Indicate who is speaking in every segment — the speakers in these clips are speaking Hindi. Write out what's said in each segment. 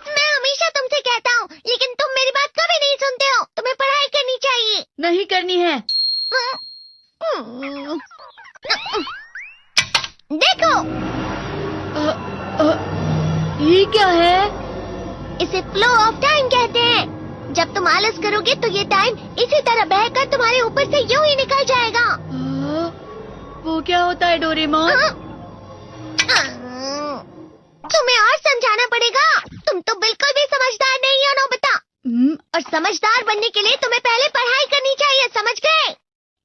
Speaker 1: मैं हमेशा तुमसे कहता हूँ, लेकिन तुम मेरी बात कभी नहीं सुनते हो। तुम्हें पढ़ाई करनी चाहिए।
Speaker 2: नहीं करनी है।
Speaker 1: देखो,
Speaker 2: ये क्या है?
Speaker 1: इसे फ्लो ऑफ टाइम कहते हैं। जब तुम आलस करोगे तो ये टाइम इसी तरह बहकर तुम्हारे ऊपर से यूं ही निकल जाएगा।
Speaker 2: वो क्या होता है डोरेमोन?
Speaker 1: तुम्हें और समझाना पड़ेगा। तुम तो बिल्कुल भी समझदार नहीं हो नोबिता। और समझदार बनने के लिए तुम्हें पहले पढ़ाई करनी चाहिए, समझ गए?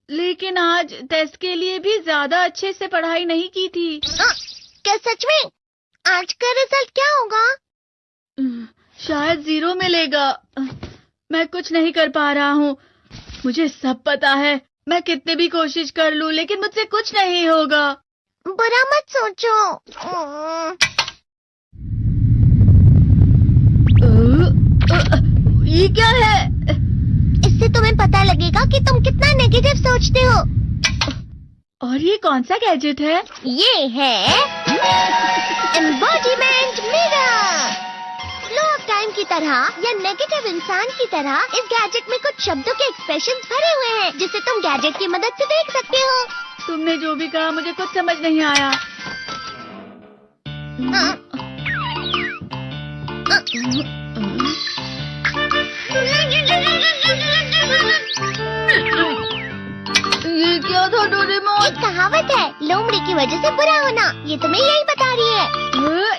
Speaker 2: लेकिन आज टेस्ट के लिए भी ज्यादा अच्छे से पढ़ाई नहीं की थी।
Speaker 1: क्या सच में? आज का रिजल्ट क्या होगा?
Speaker 2: शायद 0 मिलेगा। मैं कुछ नहीं कर पा रहा हूँ। मुझे सब पता है। मैं कितनी भी कोशिश कर लूँ, लेकिन मुझसे कुछ नहीं होगा।
Speaker 1: बुरा मत सोचो।
Speaker 2: ये क्या है?
Speaker 1: इससे तुम्हें पता लगेगा कि तुम कितना नेगेटिव सोचते हो।
Speaker 2: और ये कौन सा गैजेट है?
Speaker 1: ये है embodiment mirror. Flow of time की तरह या नेगेटिव इंसान की तरह इस गैजेट में कुछ शब्दों के एक्सप्रेशंस भरे हुए हैं, जिसे तुम गैजेट की मदद से देख सकते हो।
Speaker 2: तुमने जो भी कहा मुझे कुछ समझ नहीं आया। ये क्या था डोरेमोन?
Speaker 1: एक कहावत है, लोमड़ी की वजह से बुरा होना। ये तुम्हें यही बता रही है।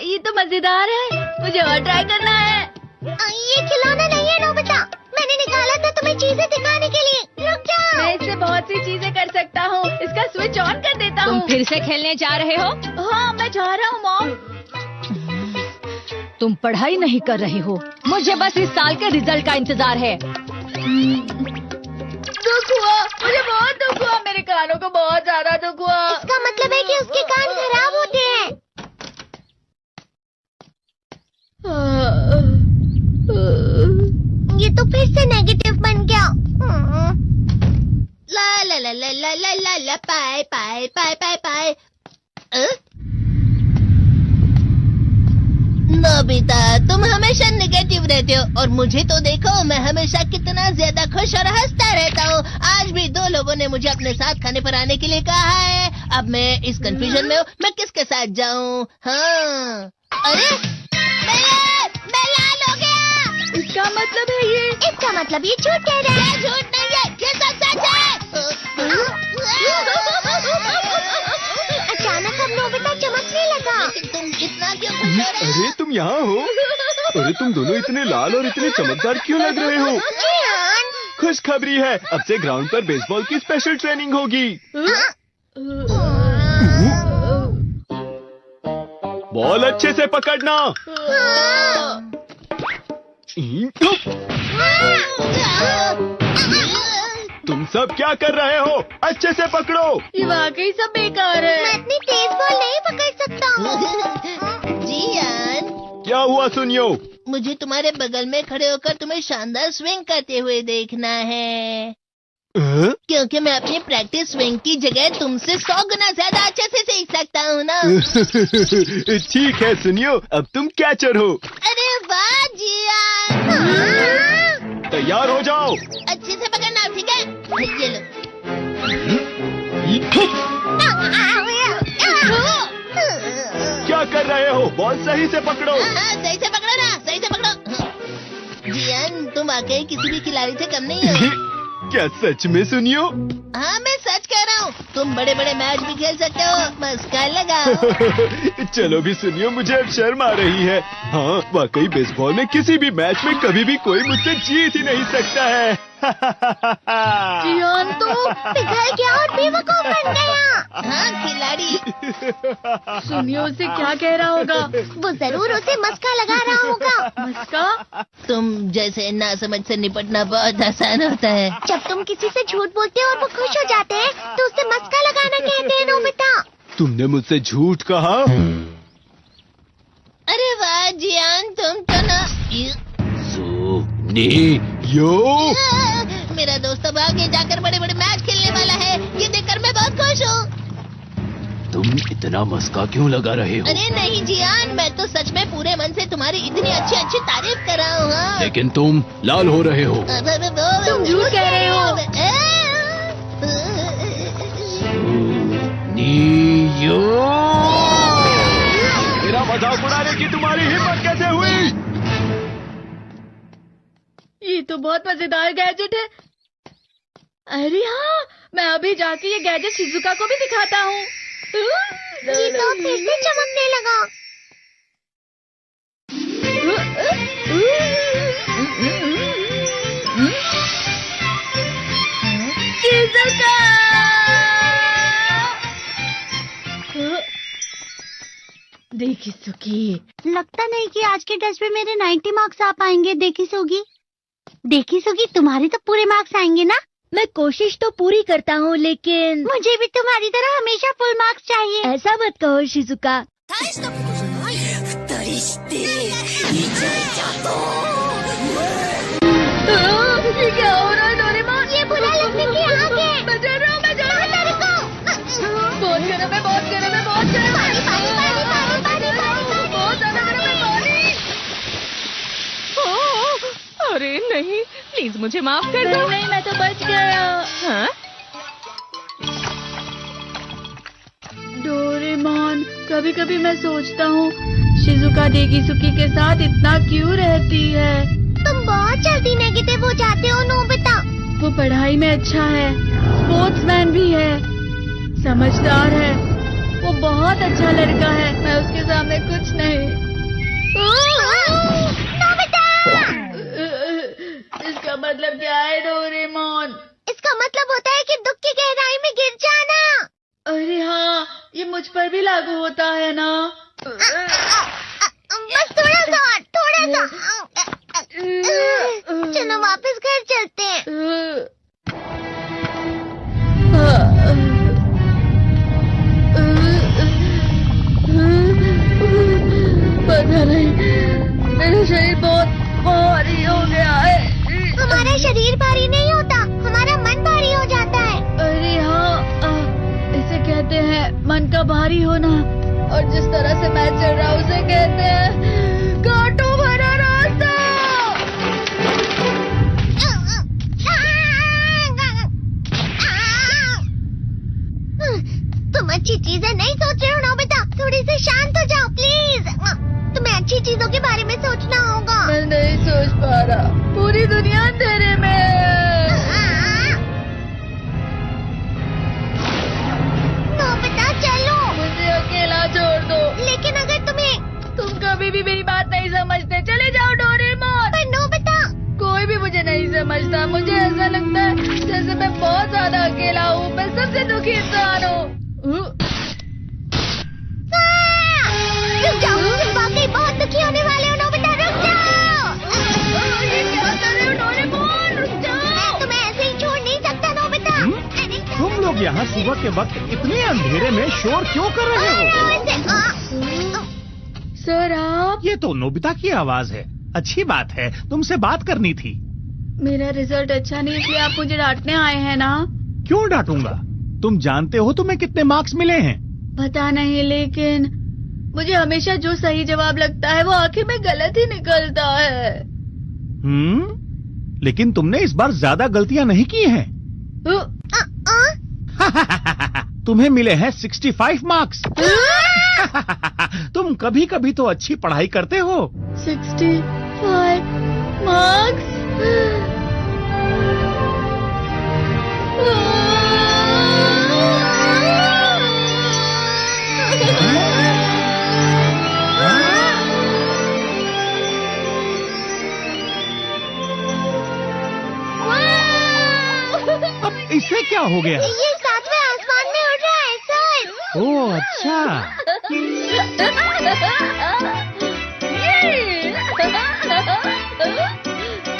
Speaker 2: ये तो मजेदार है। मुझे और ट्राई करना है।
Speaker 1: ये खिलौना नहीं है नोबिता। मैंने निकाला था तुम्हें चीजें दिखाने के लिए। रुक जाओ।
Speaker 2: मैं इससे बहुत सी चीजें कर सकता हूँ। इसका स्विच ऑन कर देता हूँ।
Speaker 3: तुम फिर से खेलने जा रहे हो?
Speaker 2: हाँ, मैं जा रहा हूँ मॉम।
Speaker 3: तुम पढ़ाई नहीं कर रहे हो। मुझे बस इस साल के रिजल्ट का इंतजार है।
Speaker 2: दुख हुआ, मुझे बहुत दुख हुआ। मेरे कानों को बहुत ज्यादा दुख हुआ।
Speaker 1: इसका मतलब है कि उसके कान खराब होते हैं। ये तो फिर से नेगेटिव बन गया। ला ला ला ला ला ला ला ला पाए पाए पाए पाए पाए। नोबिता, तुम हमेशा नेगेटिव रहते हो और मुझे तो देखो, मैं हमेशा कितना ज्यादा खुश और हंसता रहता हूँ। आज भी 2 लोगों ने मुझे अपने साथ खाने पर आने के लिए कहा है। अब मैं इस कंफ्यूजन में हूँ, मैं किसके साथ जाऊँ? हाँ, अरे मैं लाल हो गया।
Speaker 2: इसका मतलब है ये?
Speaker 1: इसका मतलब ये झूठ कह रहा है। झूठ नहीं है, ये सब सच है। अचानक हम नोबिता चमकने लगा। तुम इतना क्यों खुश हो रहे हो?
Speaker 4: अरे तुम यहाँ हो? अरे तुम दोनों इतने लाल और इतने चमकदार क्यों लग रहे हो? खुशखबरी है, अब से ग्राउंड पर बेसबॉल की स्पेशल ट्रेनिंग होगी। बॉल अच्छे से पकड़ना। तुम सब क्या कर रहे हो? अच्छे से पकड़ो।
Speaker 2: ये वाकई सब बेकार है।
Speaker 1: मैं इतनी तेज बॉल नहीं पकड़ सकता हूँ। जियान,
Speaker 4: क्या हुआ सुनियो?
Speaker 1: मुझे तुम्हारे बगल में खड़े होकर तुम्हें शानदार स्विंग करते हुए देखना है। क्योंकि मैं अपनी प्रैक्टिस स्विंग की जगह तुमसे 100 गुना ज्यादा अच्छे से सीख सकता हूँ ना।
Speaker 4: ठीक है सुनियो, अब तुम कैचर हो।
Speaker 1: अरे वाह जियान।
Speaker 4: तैयार हो जाओ।
Speaker 1: अच्छे से पकड़ना, ठीक है? ये लो।
Speaker 4: क्या कर रहे हो? बॉल सही से पकड़ो।
Speaker 1: सही से पकड़ो ना, सही से पकड़ो। जियान, तुम वाकई किसी भी खिलाड़ी से कम नहीं हो।
Speaker 4: क्या सच में सुनियो?
Speaker 1: हाँ, मैं सच कह रहा हूँ। तुम बड़े बड़े मैच भी खेल सकते हो। मस्का लगाओ।
Speaker 4: चलो भी सुनियो, मुझे अब शर्म आ रही है। हाँ, वाकई बेसबॉल में किसी भी मैच में कभी भी कोई मुझसे जीत ही नहीं सकता है।
Speaker 2: जियान तो
Speaker 1: पिघल गया और बेवकूफ बन गया। हाँ, खिलाड़ी।
Speaker 2: सुनियो उसे क्या कह रहा होगा?
Speaker 1: वो जरूर उसे मस्का लगा रहा होगा।
Speaker 2: मस्का?
Speaker 1: तुम जैसे नासमझ से निपटना बहुत आसान होता है। जब तुम किसी से झूठ बोलते हो और वो खुश हो जाते हैं, तो उसे मस्का लगाना कहते हैं नोबिता।
Speaker 4: तुमने मुझसे झूठ कहा?
Speaker 1: अरे वाह जियान, तुम तो ना।
Speaker 4: यो
Speaker 1: मेरा दोस्त अब आगे जाकर बड़े बड़े मैच खेलने वाला है। ये देखकर मैं बहुत खुश हूँ।
Speaker 4: तुम इतना मस्का क्यों लगा रहे हो?
Speaker 1: अरे नहीं जियान, मैं तो सच में पूरे मन से तुम्हारी इतनी अच्छी अच्छी तारीफ कर रहा हूँ। हाँ।
Speaker 4: लेकिन तुम लाल हो रहे हो।
Speaker 1: तुम
Speaker 2: झूठ कह रहे हो।
Speaker 4: मेरा मजाक उड़ाने की तुम्हारी हिम्मत कैसे हुई?
Speaker 2: ये तो बहुत मजेदार गैजेट है। अरे हाँ, मैं अभी जाके ये गैजेट शिजुका को भी दिखाता हूँ।
Speaker 1: ये तो फिर से चमकने लगा।
Speaker 2: शिजुका! देखी सुकी,
Speaker 5: लगता नहीं कि आज के टेस्ट में मेरे 90 मार्क्स आ पाएंगे। देखी सोगी तुम्हारे तो पूरे मार्क्स आएंगे ना?
Speaker 3: मैं कोशिश तो पूरी करता हूँ, लेकिन
Speaker 5: मुझे भी तुम्हारी तरह हमेशा फुल मार्क्स चाहिए।
Speaker 3: ऐसा मत कहो शिजुका।
Speaker 2: ये क्या हो रहा है डोरेमोन?
Speaker 5: ये बुरा लगने की आग है।
Speaker 2: मैं डर रहा हूँ, मैं डर रहा हूँ। बहुत गर्म है, बहुत गर्म है, बहुत गर्म है। बहुत ज्यादा गर्म है पानी।
Speaker 6: अरे नहीं, प्लीज मुझे माफ कर दो।
Speaker 2: नहीं, मैं तो बच गया।
Speaker 6: हाँ?
Speaker 2: डोरेमोन, कभी कभी मैं सोचता हूँ शिजुका देगिसुकी के साथ इतना क्यों रहती है।
Speaker 5: तुम बहुत जल्दी नेगेटिव हो जाते हो नोबिता।
Speaker 2: वो पढ़ाई में अच्छा है, स्पोर्ट्समैन भी है, समझदार है, वो बहुत अच्छा लड़का है। मैं उसके सामने कुछ नहीं।
Speaker 5: नोबिता!
Speaker 2: इसका मतलब क्या है डोरेमोन?
Speaker 5: इसका मतलब होता है कि दुख की गहराई में गिर जाना।
Speaker 2: अरे हाँ, ये मुझ पर भी लागू होता है ना।
Speaker 5: बस थोड़ा सा। चलो वापस घर चलते हैं।
Speaker 2: पता नहीं, मेरा शरीर बहुत भारी हो गया है।
Speaker 5: हमारा शरीर भारी नहीं होता, हमारा मन भारी हो जाता है।
Speaker 2: अरे हाँ, इसे कहते हैं मन का भारी होना। और जिस तरह से मैं चल रहा हूँ उसे कहते हैं कांटों भरा रास्ता।
Speaker 5: तुम अच्छी चीजें नहीं सोच रहे हो नोबिता। थोड़ी सी शांत हो जाओ प्लीज। तुम्हें अच्छी चीजों के बारे में सोचना होगा।
Speaker 2: मैं नहीं सोच पा रहा, पूरी दुनिया अंधेरे में है।
Speaker 5: नोबिता चलो।
Speaker 2: मुझे अकेला छोड़ दो।
Speaker 5: लेकिन अगर
Speaker 2: तुम कभी भी मेरी बात नहीं समझते, चले जाओ डोरेमोन।
Speaker 5: पर नोबिता।
Speaker 2: कोई भी मुझे नहीं समझता। मुझे ऐसा लगता है जैसे मैं बहुत ज्यादा अकेला हूँ। मैं सबसे दुखी इंसान हूँ।
Speaker 5: रुक जाओ, तुम वाकई बहुत दुखी होने वाले हो नोबिता। रुक जाओ।
Speaker 2: ये क्या कर रहे हो डोरेमोन? रुक जाओ।
Speaker 5: मैं तुम्हें ऐसे ही छोड़ नहीं सकता नोबिता।
Speaker 7: तुम लोग यहाँ सुबह के वक्त इतने अंधेरे में शोर क्यों कर रहे हो?
Speaker 2: सर आप?
Speaker 7: ये तो नोबिता की आवाज है। अच्छी बात है, तुमसे बात करनी थी।
Speaker 2: मेरा रिजल्ट अच्छा नहीं, इसलिए आप मुझे डांटने आए हैं ना?
Speaker 7: क्यों डांटूंगा? तुम जानते हो तुम्हें कितने मार्क्स मिले हैं?
Speaker 2: पता नहीं, लेकिन मुझे हमेशा जो सही जवाब लगता है वो आखिर में गलत ही निकलता है।
Speaker 7: लेकिन तुमने इस बार ज्यादा गलतियां नहीं की हैं। तुम्हें मिले हैं 65 मार्क्स। तुम कभी कभी तो अच्छी पढ़ाई करते हो।
Speaker 2: 65 मार्क्स?
Speaker 7: अब इसे क्या हो गया?
Speaker 5: ये सातवें आसमान में उड़ रहा है सर।
Speaker 7: ओह अच्छा।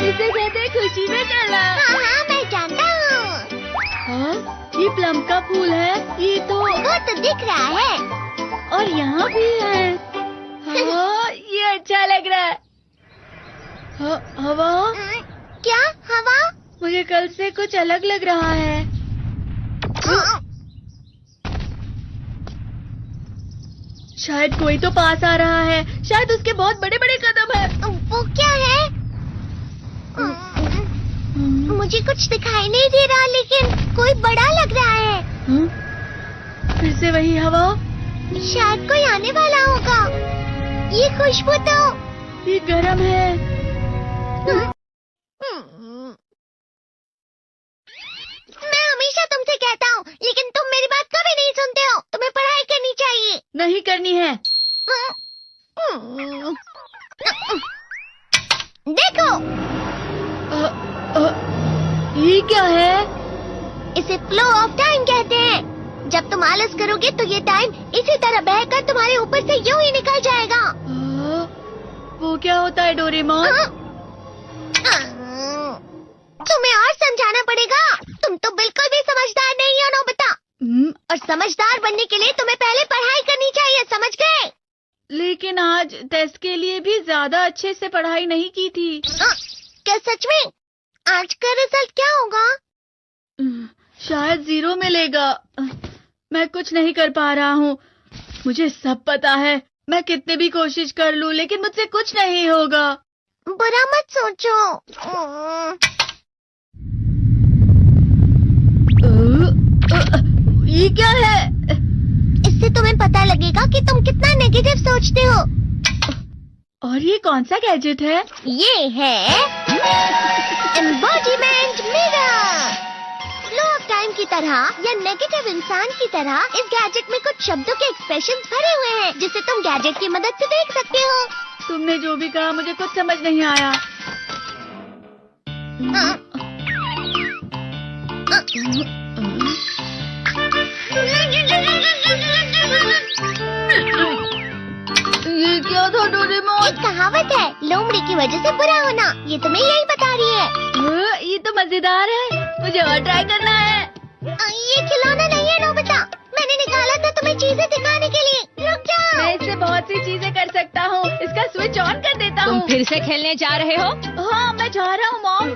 Speaker 2: इसे कहते हैं खुशी में चला।
Speaker 5: हाँ मैं जानता हूँ।
Speaker 2: हाँ, ये प्लम का फूल है। ये तो
Speaker 5: वो तो दिख रहा है।
Speaker 2: और यहाँ भी है। हाँ, ये अच्छा लग रहा है। हवा?
Speaker 5: क्या हवा?
Speaker 2: मुझे कल से कुछ अलग लग रहा है। शायद कोई तो पास आ रहा है। शायद उसके बहुत बड़े बड़े कदम है।
Speaker 5: वो क्या है? मुझे कुछ दिखाई नहीं दे रहा, लेकिन कोई बड़ा लग रहा है।
Speaker 2: फिर से वही हवा।
Speaker 5: शायद कोई आने वाला होगा। ये खुशबू तो
Speaker 2: ये गर्म है।
Speaker 5: मैं हमेशा तुमसे कहता हूँ, लेकिन तुम मेरी बात कभी नहीं सुनते हो। तुम्हें पढ़ाई करनी चाहिए।
Speaker 2: नहीं करनी है।
Speaker 5: देखो,
Speaker 2: ये क्या है?
Speaker 5: इसे फ्लो ऑफ टाइम कहते हैं। जब तुम आलस करोगे तो ये टाइम इसी तरह बहकर तुम्हारे ऊपर से यूं ही निकल जाएगा।
Speaker 2: वो क्या होता है डोरेमोन?
Speaker 5: तुम्हें और समझाना पड़ेगा। तुम तो बिल्कुल भी समझदार नहीं हो नोबिता। और समझदार बनने के लिए तुम्हें पहले पढ़ाई करनी चाहिए, समझ गए?
Speaker 2: लेकिन आज टेस्ट के लिए भी ज्यादा अच्छे से पढ़ाई नहीं की थी।
Speaker 5: क्या सच में? आज का रिजल्ट क्या होगा?
Speaker 2: शायद 0 मिलेगा। मैं कुछ नहीं कर पा रहा हूँ। मुझे सब पता है। मैं कितने भी कोशिश कर लूँ, लेकिन मुझसे कुछ नहीं होगा।
Speaker 5: बुरा मत सोचो।
Speaker 2: ये क्या है?
Speaker 5: इससे तुम्हें पता लगेगा कि तुम कितना नेगेटिव सोचते हो।
Speaker 2: और ये कौन सा गैजेट है?
Speaker 5: ये है embodiment mirror. Flow of time की तरह या नेगेटिव इंसान की तरह इस गैजेट में कुछ शब्दों के एक्सप्रेशंस भरे हुए हैं, जिसे तुम गैजेट की मदद से देख सकते हो।
Speaker 2: तुमने जो भी कहा मुझे कुछ समझ नहीं आया। ये क्या था डोरेमोन?
Speaker 5: एक कहावत है, लोमड़ी की वजह से बुरा होना। ये तुम्हें यही बता रही है।
Speaker 2: ये तो मजेदार है। मुझे और ट्राई करना है।
Speaker 5: ये खिलौना नहीं है नोबिता। मैंने निकाला था तुम्हें चीजें दिखाने के लिए। रुक जाओ।
Speaker 2: मैं इससे बहुत सी चीजें कर सकता हूँ। इसका स्विच ऑन कर देता हूँ।
Speaker 3: तुम फिर से खेलने जा रहे हो?
Speaker 2: हाँ, मैं जा रहा हूँ मॉम।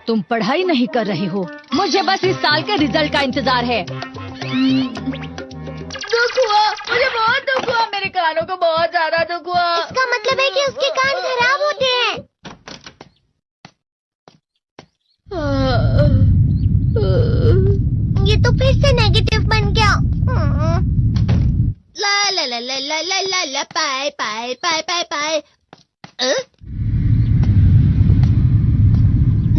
Speaker 3: तुम पढ़ाई नहीं कर रहे हो। मुझे बस इस साल के रिजल्ट का इंतजार है।
Speaker 2: दुख हुआ, मुझे बहुत दुख हुआ। मेरे कानों को बहुत ज्यादा दुख हुआ।
Speaker 5: इसका मतलब है कि उसके कान खराब होते हैं। ये तो फिर से नेगेटिव बन गया।
Speaker 1: ला ला ला ला ला ला ला ला पाए पाए पाए पाए पाए।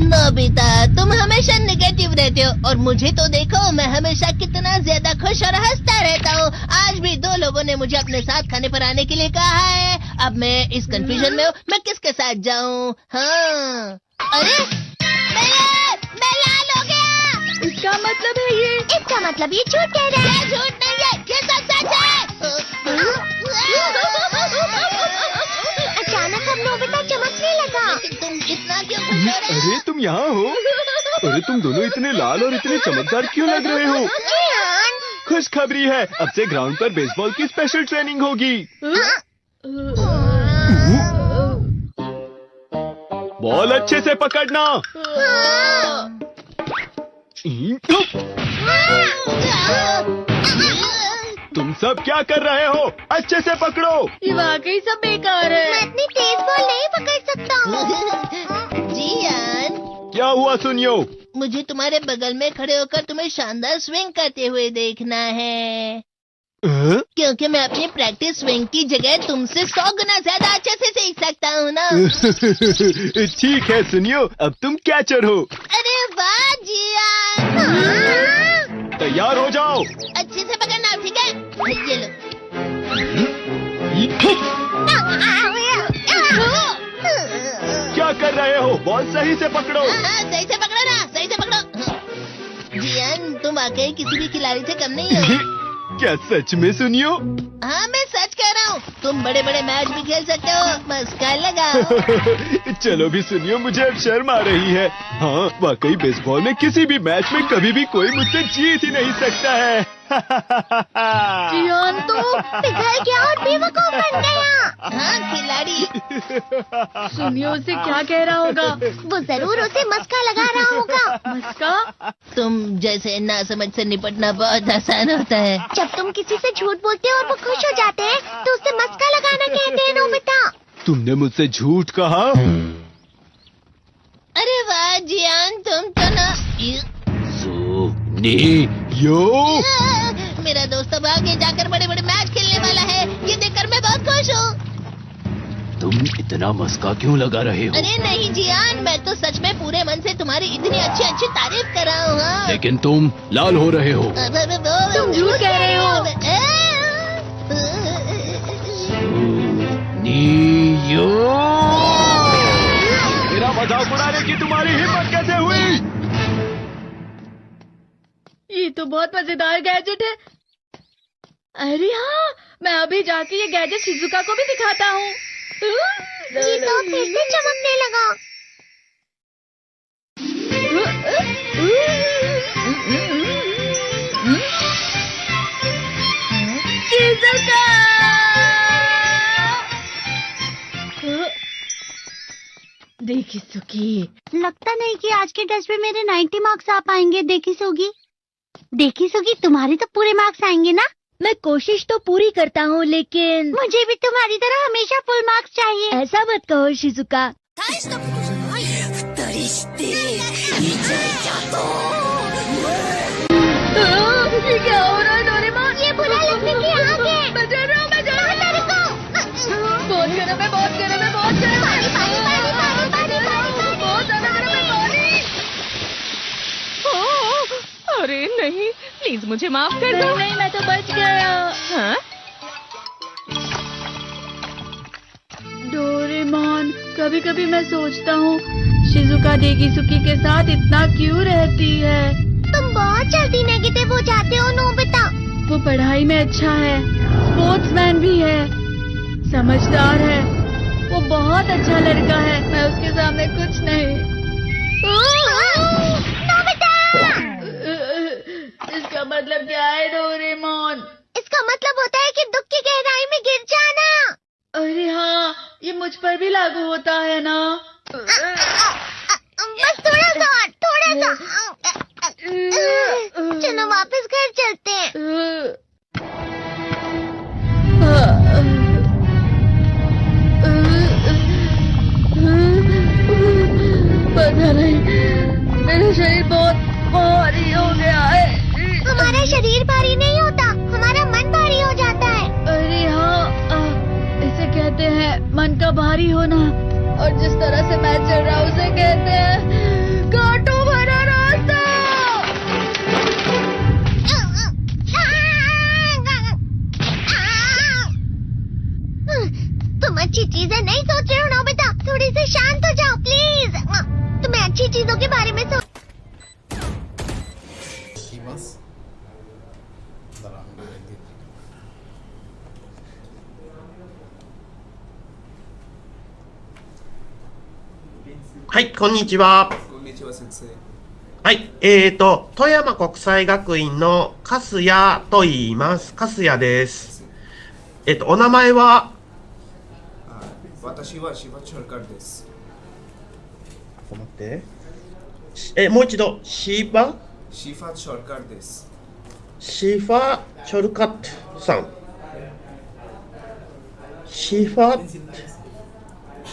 Speaker 1: नोबिता, तुम हमेशा नेगेटिव रहते हो और मुझे तो देखो, मैं हमेशा कितना ज्यादा खुश और हंसता रहता हूँ। आज भी 2 लोगों ने मुझे अपने साथ खाने पर आने के लिए कहा है। अब मैं इस कंफ्यूजन में हूँ, मैं किसके साथ जाऊँ? हाँ, अरे मैं लाल हो गया।
Speaker 2: इसका मतलब है ये?
Speaker 5: इसका मतलब ये झूठ कह रहा है।
Speaker 1: झूठ नहीं है, ये सब सच है।
Speaker 5: अचानक हम नोबिता चमकने लगा।
Speaker 1: लेकिन तुम इतना क्यों खुश हो रहे हो?
Speaker 4: अरे तुम यहाँ हो? अरे तुम दोनों इतने लाल और इतने चमकदार क्यों लग रहे हो? खुशखबरी है, अब से ग्राउंड पर बेसबॉल की स्पेशल ट्रेनिंग होगी। बॉल अच्छे से पकड़ना। तुम सब क्या कर रहे हो? अच्छे से पकड़ो।
Speaker 2: ये वाकई सब बेकार है।
Speaker 5: मैं इतनी तेज बॉल नहीं पकड़ सकता हूँ।
Speaker 1: जियान,
Speaker 4: क्या हुआ सुनियो?
Speaker 1: मुझे तुम्हारे बगल में खड़े होकर तुम्हें शानदार स्विंग करते हुए देखना है, क्योंकि मैं अपनी प्रैक्टिस स्विंग की जगह तुमसे 100 गुना ज्यादा अच्छे से सीख सकता हूँ ना।
Speaker 4: ठीक है सुनियो, अब तुम कैचर हो।
Speaker 1: अरे वाह जियान,
Speaker 4: तैयार हो जाओ।
Speaker 1: अच्छे से पकड़ना, ठीक है? ये लो।
Speaker 4: क्या कर रहे हो? बॉल सही से पकड़ो।
Speaker 1: हाँ, सही से पकड़ो ना, सही से पकड़ो। जियान, तुम वाकई किसी भी खिलाड़ी से कम नहीं हो।
Speaker 4: क्या सच में सुनियो?
Speaker 1: हाँ, मैं सच कह रहा हूँ। तुम बड़े बड़े मैच भी खेल सकते हो, मस्का लगाओ।
Speaker 4: चलो भी सुनियो, मुझे अब शर्म आ रही है। हाँ, वाकई बेसबॉल में किसी भी मैच में कभी भी कोई मुझसे जीत ही नहीं सकता है।
Speaker 2: जियान तो
Speaker 5: पिघल गया और बेवकूफ बन गया।
Speaker 1: हाँ खिलाड़ी।
Speaker 2: सुनिए उसे क्या कह रहा होगा।
Speaker 5: वो जरूर उसे मस्का लगा रहा होगा।
Speaker 2: मस्का?
Speaker 1: तुम जैसे नासमझ से निपटना बहुत आसान होता है।
Speaker 5: जब तुम किसी से झूठ बोलते हो और वो खुश हो जाते हैं तो उसे मस्का लगाना कहते हैं नोबिता।
Speaker 4: तुमने मुझसे झूठ कहा?
Speaker 1: अरे वाह जियान, तुम तो ना
Speaker 4: यो
Speaker 1: मेरा दोस्त अब आगे जाकर बड़े बड़े मैच खेलने वाला है। ये देखकर मैं बहुत खुश हूँ।
Speaker 4: तुम इतना मस्का क्यों लगा रहे हो?
Speaker 1: अरे नहीं जियान, मैं तो सच में पूरे मन से तुम्हारी इतनी अच्छी अच्छी तारीफ कर रहा हूँ। हाँ।
Speaker 4: लेकिन तुम लाल हो रहे हो।
Speaker 1: तुम
Speaker 2: झूठ कह रहे हो।
Speaker 4: यो मेरा मजाक उड़ाने की तुम्हारी हिम्मत कैसे हुई?
Speaker 2: ये तो बहुत मजेदार गैजेट है। अरे हाँ, मैं अभी जाके ये गैजेट शिजुका को भी दिखाता हूँ।
Speaker 5: ये तो फिर से चमकने लगा।
Speaker 2: शिजुका! देखी सुकी,
Speaker 5: लगता नहीं कि आज के टेस्ट में मेरे 90 मार्क्स आ पाएंगे। देखी सोगी तुम्हारे तो पूरे मार्क्स आएंगे ना?
Speaker 3: मैं कोशिश तो पूरी करता हूँ लेकिन
Speaker 5: मुझे भी तुम्हारी तरह हमेशा फुल मार्क्स चाहिए।
Speaker 3: ऐसा मत कहो शिजुका।
Speaker 2: ये क्या हो रहा है डोरेमोन?
Speaker 5: ये बुरा लगने की आग है।
Speaker 2: मैं डर रहा हूँ, मैं डर रहा हूँ। बहुत गर्म है, बहुत गर्म है, बहुत गर्म है। बहुत ज्यादा गर्म है पानी।
Speaker 6: अरे नहीं, प्लीज मुझे माफ कर दो।
Speaker 2: नहीं, मैं तो बच गया।
Speaker 6: हाँ?
Speaker 2: डोरेमोन, कभी कभी मैं सोचता हूँ शिजुका डेकिसुकी के साथ इतना क्यों रहती है।
Speaker 5: तुम बहुत जल्दी नेगेटिव हो जाते हो नोबिता।
Speaker 2: वो पढ़ाई में अच्छा है, स्पोर्ट्समैन भी है, समझदार है, वो बहुत अच्छा लड़का है। मैं उसके सामने कुछ नहीं।
Speaker 5: नोबिता!
Speaker 2: इसका मतलब क्या है डोरेमोन?
Speaker 5: इसका मतलब होता है कि दुख की गहराई में गिर जाना।
Speaker 2: अरे हाँ, ये मुझ पर भी लागू होता है ना।
Speaker 5: बस थोड़ा सा। चलो वापस घर चलते हैं।
Speaker 2: पता नहीं, मेरा शरीर बहुत भारी हो गया है।
Speaker 5: हमारा शरीर भारी नहीं होता, हमारा मन भारी हो जाता है।
Speaker 2: अरे हाँ, इसे कहते हैं मन का भारी होना। और जिस तरह से मैं चल रहा हूँ उसे कहते हैं कांटों भरा रास्ता।
Speaker 5: तुम अच्छी चीजें नहीं सोच रहे हो नोबिता। थोड़ी सी शांत हो जाओ प्लीज। तुम्हें अच्छी चीजों के बारे में सोच।
Speaker 8: はい、こんにちは。
Speaker 9: こんにちは先生。
Speaker 8: はい、富山国際学院の粕谷と言います。粕谷です。お名前は？
Speaker 9: 私はシファチョルカルです。
Speaker 8: 待って。もう一度、シファ
Speaker 9: チョルカルです。
Speaker 8: シファチョルカットさん。シファ、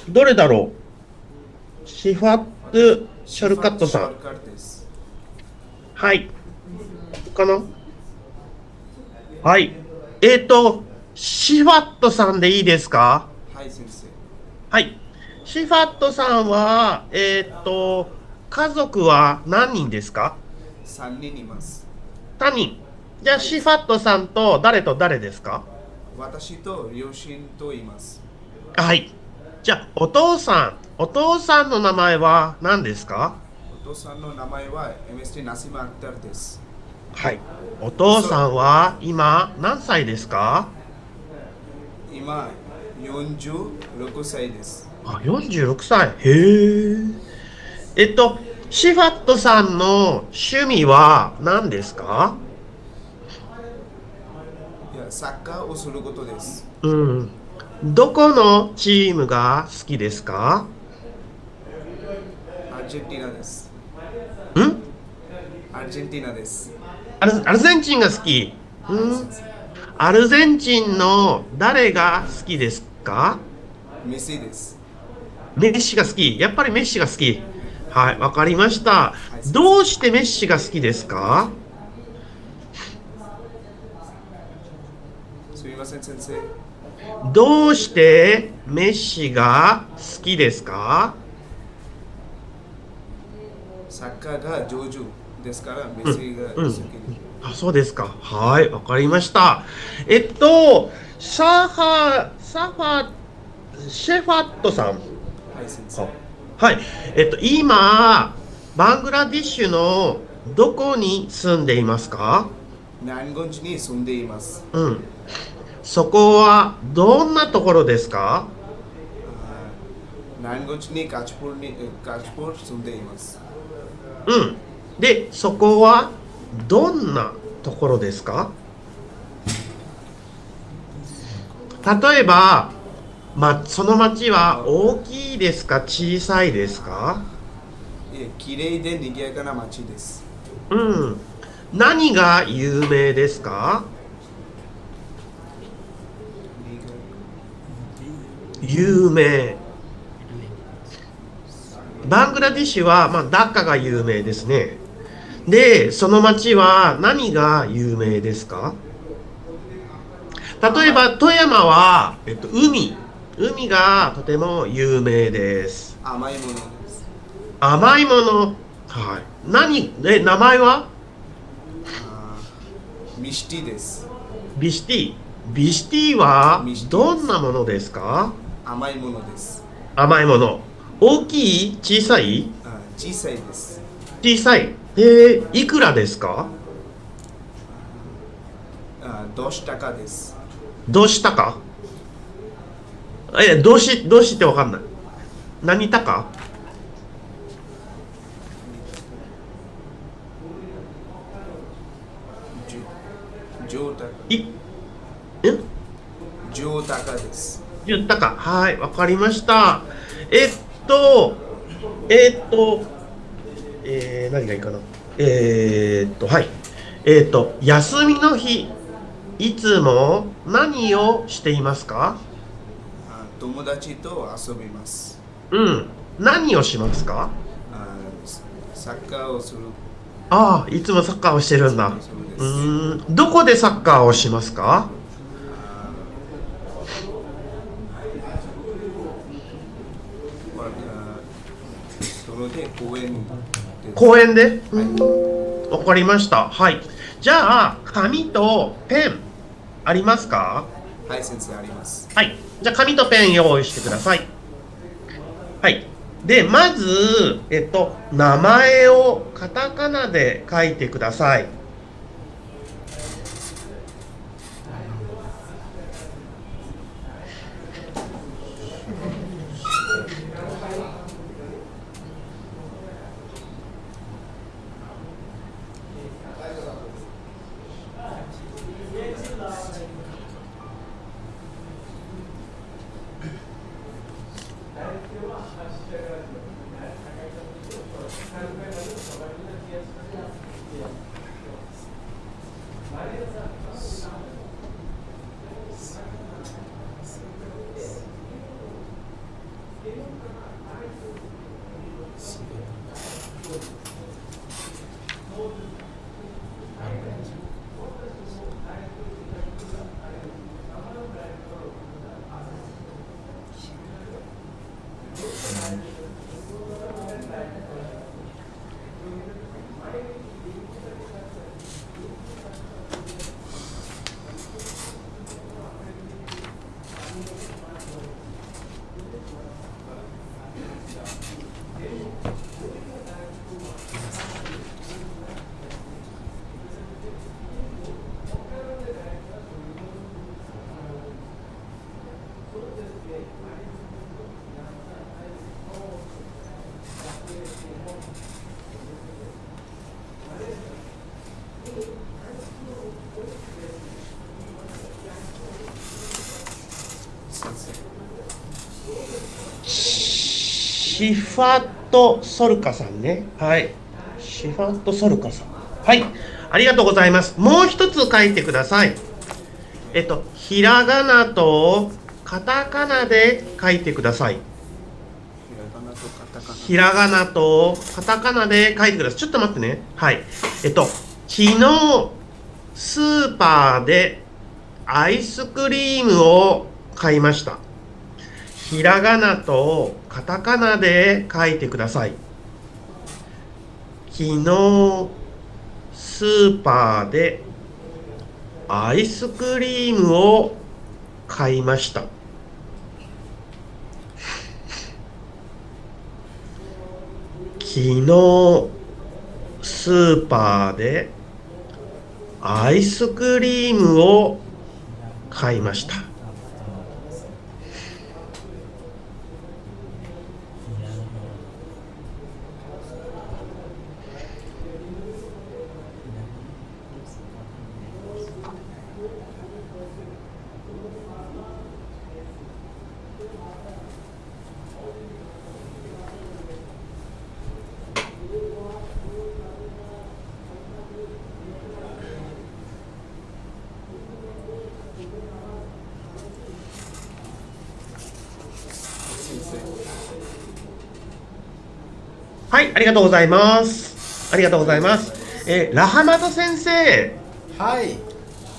Speaker 8: どれだろう？シファッチョルカットさん。はい。かな？はい。シファットさんでいいですか？
Speaker 9: はい先生。
Speaker 8: はい。シファットさんは、家族は何人ですか
Speaker 9: ？3人います。
Speaker 8: 3人。じゃあ、シファットさんと誰ですか？
Speaker 9: 私と両親と言います。
Speaker 8: はい。じゃあ、お父さんの名前は何ですか？
Speaker 9: お父さんの名前は MST ナシマ・アクタルです。
Speaker 8: はい。お父さんは今何歳ですか？
Speaker 9: 今46歳です。
Speaker 8: あ、46歳。へえ。シファットさんの趣味は何ですか？
Speaker 9: サッカーをすることです。
Speaker 8: うん。どこのチームが好きですか？
Speaker 9: アルゼンティナです。
Speaker 8: ん？
Speaker 9: アルゼンティナです。
Speaker 8: アルゼンチンが好き。アルゼンチンの誰が好きですか？
Speaker 9: メッシです。
Speaker 8: メッシが好き。やっぱりメッシが好き。はい、わかりました。どうしてメッシが好きですか？
Speaker 9: すみません、先生。
Speaker 8: どうしてメッシが好きですか？
Speaker 9: サッカーが上手ですから、メッシが好きです。
Speaker 8: あ、そうですか。はい、わかりました。シェファットさん。
Speaker 9: はい、先生。
Speaker 8: はい。今、バングラディッシュのどこに住んでいますか？
Speaker 9: ナンゴンジに住んでいます。
Speaker 8: うん。そこはどんなところですか？
Speaker 9: ナンゴンジにカチポー住んでいます。
Speaker 8: うん。で、そこはどんなところですか？例えば、その町は大きいですか、小さいですか？
Speaker 9: きれいで賑やかな町です。
Speaker 8: うん。何が有名ですか？有名。バングラディッシュは、ダッカが有名ですね。で、その町は何が有名ですか？例えば、富山は、海がとても有名です。
Speaker 9: 甘いものです。
Speaker 8: 甘いもの。はい。名前は？
Speaker 9: ミシティです。
Speaker 8: ビシティ。ビシティはどんなものですか？
Speaker 9: 甘いものです。
Speaker 8: 甘いもの。大きい？小さい？
Speaker 9: 小さいです。
Speaker 8: 小さい。いくらですか
Speaker 9: ？10タカです。
Speaker 8: 10タカ？どうしてわかんない。何タカ
Speaker 9: ？10タカ。10タカです。
Speaker 8: 10タカ。はい、わかりました。何がいいかな。はい。休みの日、いつも何をしていますか？
Speaker 9: 友達と遊びます。
Speaker 8: うん。何をしますか？
Speaker 9: サッカーをする。
Speaker 8: ああ、いつもサッカーをしてるんだ。どこでサッカーをしますか？公園で？わかりました。はい。じゃあ、紙とペン、ありますか？
Speaker 9: はい、先生、あります。
Speaker 8: はい。じゃあ、紙とペン用意してください。はい。で、まず、名前をカタカナで書いてください。シファットソルカさんね。はい。シファットソルカさん。はい。ありがとうございます。もう一つ書いてください。ひらがなとカタカナで書いてください。ひらがなとカタカナで書いてください。ちょっと待ってね。はい。昨日、スーパーでアイスクリームを買いました。ひらがなとカタカナで書いてください。昨日、スーパーでアイスクリームを買いました。昨日、スーパーでアイスクリームを買いました。はい、ありがとうございます。ありがとうございます。ラハマド先生。
Speaker 10: はい。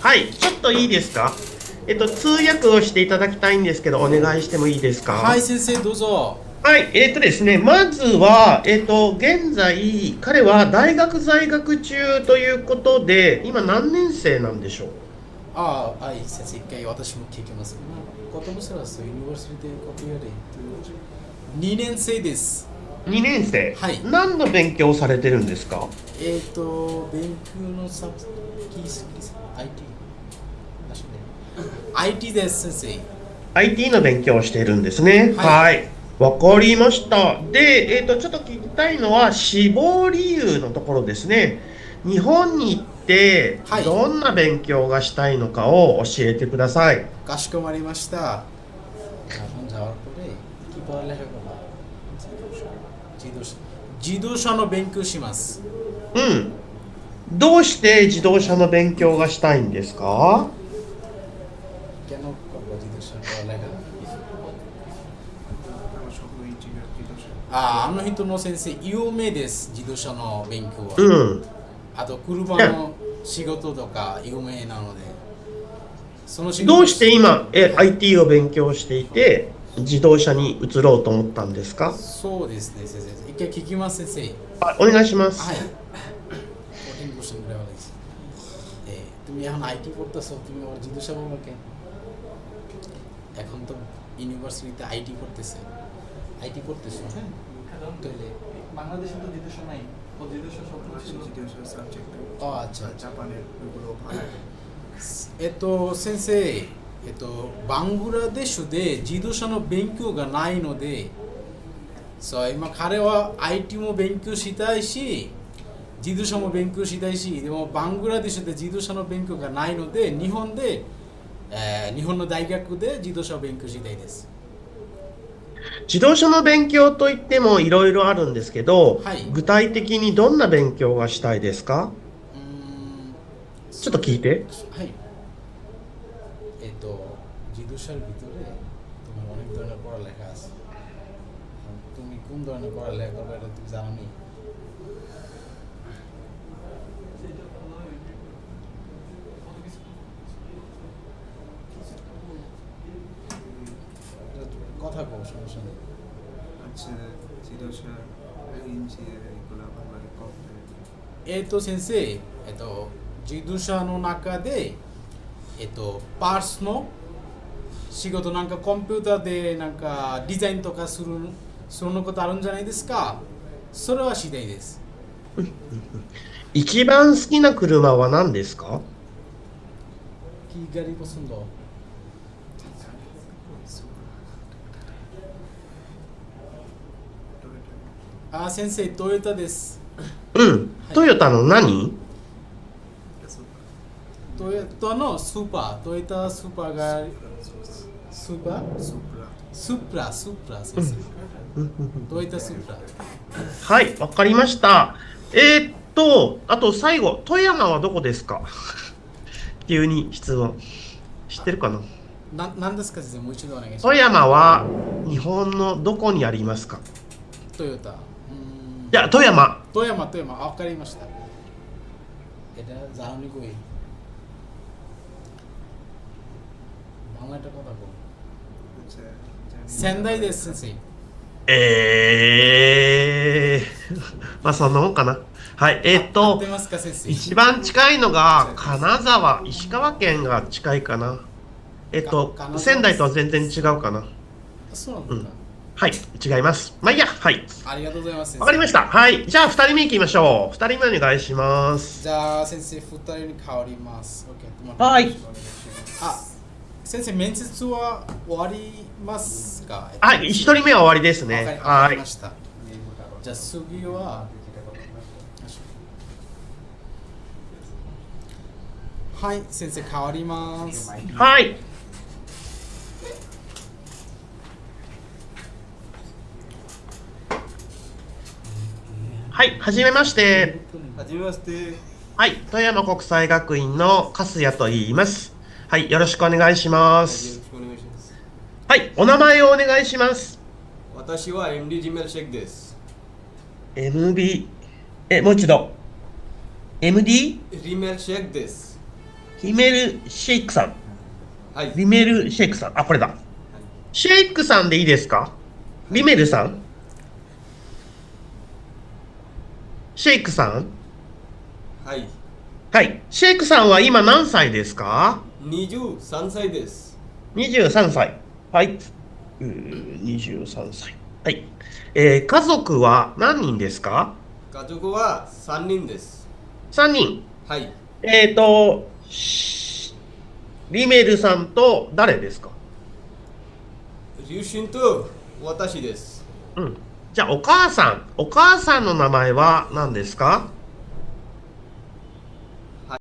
Speaker 8: はい、ちょっといいですか。通訳をしていただきたいんですけど、お願いしてもいいですか。
Speaker 10: はい、先生、どうぞ。
Speaker 8: はい、ですね、まずは、現在、彼は大学在学中ということで、今何年生なんでしょう。
Speaker 10: はい、先生、一回私も聞きます。コトムスラスユニバーシティコピーで2年生です。
Speaker 8: 2年生、
Speaker 10: はい、
Speaker 8: 何の勉強をされてるんですか。
Speaker 10: 勉強のサブキース IT です、先生。
Speaker 8: IT の勉強をしているんですね。はい、わかりました。で、ちょっと聞きたいのは志望理由のところですね。日本に行ってどんな勉強がしたいのかを教えてください。
Speaker 10: かしこまりました。自動車の勉強します。
Speaker 8: うん。どうして自動車の勉強がしたいんですか。
Speaker 10: あの人の先生、有名です、自動車の勉強は。
Speaker 8: うん。
Speaker 10: あと、車の仕事とか有名なので。
Speaker 8: どうして今、IT を勉強していて、自動車に移ろうと思ったんですか。
Speaker 10: そうですね、先生。一回聞きます、先生。
Speaker 8: お願いします。
Speaker 10: はい。তুমি এখন আইটি করতেছো, তুমি আবার জিজ্ঞাসা করবে কেন? এখন তো ইউনিভার্সিটিতে আইটি করতেছে, আইটি করতেছো, হ্যাঁ? তাহলে বাংলাদেশে তো জিজ্ঞাসা নাই, ও জিজ্ঞাসা সব জিজ্ঞাসা সাবজেক্ট। ও আচ্ছা, জাপানের ওইগুলো ভালো। 先生、バングラデシュで自動車の勉強がないので、そう今彼は IT も勉強したいし、自動車も勉強したいし、でもバングラデシュで自動車の勉強がないので、日本の大学で自動車を勉強したいです。
Speaker 8: 自動車の勉強といってもいろいろあるんですけど、具体的にどんな勉強がしたいですか。ちょっと聞いて。
Speaker 10: はい。自動車のভিতরে তোমার অনেক ধরনের পড়ালেখা আছে। তুমি কোন ধরনের পড়ালেখা করবে এটা তুমি জানো নি? কথা কও, সমস্যা নেই। আচ্ছা, 自動車エンジニアリングの学び先生、自動車の中でパーツの仕事なんかコンピューターでなんかデザインとかするそのことあるんじゃないですか。それは次第です。
Speaker 8: 一番好きな車は何ですか。
Speaker 10: কি গাড়ি পছন্দ?先生、トヨタです。
Speaker 8: うん、トヨタの何？
Speaker 10: トヨタのスーパー、トヨタスーパーがスーパースープラ先生。どういったスープラ？
Speaker 8: はい、わかりました。あと最後、富山はどこですか？急に質問。知ってるかな？
Speaker 10: なんですか先生、もう一度お願いします。
Speaker 8: 富山は日本のどこにありますか？
Speaker 10: トヨタ。
Speaker 8: いや、富山。
Speaker 10: 富山、わかりました。জানুনি কই বাংলাটা কথা বল仙台です先
Speaker 8: 生。まあそんなもんかな。はい、
Speaker 10: 合ってますか先生？
Speaker 8: 一番近いのが金沢、石川県が近いかな。仙台とは全然違うかな。
Speaker 10: そうなんだ。
Speaker 8: はい、違います。まあいいや、はい。
Speaker 10: ありがとうございます。
Speaker 8: わかりました。はい、じゃあ2人目いきましょう。2人目お願いします。
Speaker 10: じゃあ先生、2人に変わります。
Speaker 8: はい。
Speaker 10: あ、先生、面接は終わりますか？
Speaker 8: はい、1人目は終わりですね。
Speaker 10: わかりました。じゃあ次は、はい、先生変わります。
Speaker 8: はい。はい、はじめまして。
Speaker 9: はじめまして。
Speaker 8: はい、富山国際学院の粕谷と言います。はい、よろしくお願いします。
Speaker 9: よろしくお願いします。
Speaker 8: はい、お名前をお願いします。
Speaker 9: 私は MD リメルシェイクです。
Speaker 8: MB、もう一度。MD？
Speaker 9: リメルシェイクです。
Speaker 8: リメルシェイクさん。
Speaker 9: はい。
Speaker 8: リメルシェイクさん。あ、これだ。シェイクさんでいいですか？リメルさん？シェイクさん？
Speaker 9: はい。
Speaker 8: はい。シェイクさんは今何歳ですか
Speaker 9: ？23歳です。
Speaker 8: 23歳。はい。23歳。はい。家族は何人ですか？
Speaker 9: 家族は3人です。
Speaker 8: 3人。
Speaker 9: はい。
Speaker 8: リメルさんと誰ですか？
Speaker 9: リュウシンと私です。
Speaker 8: うん。じゃあお母さんの名前は何ですか？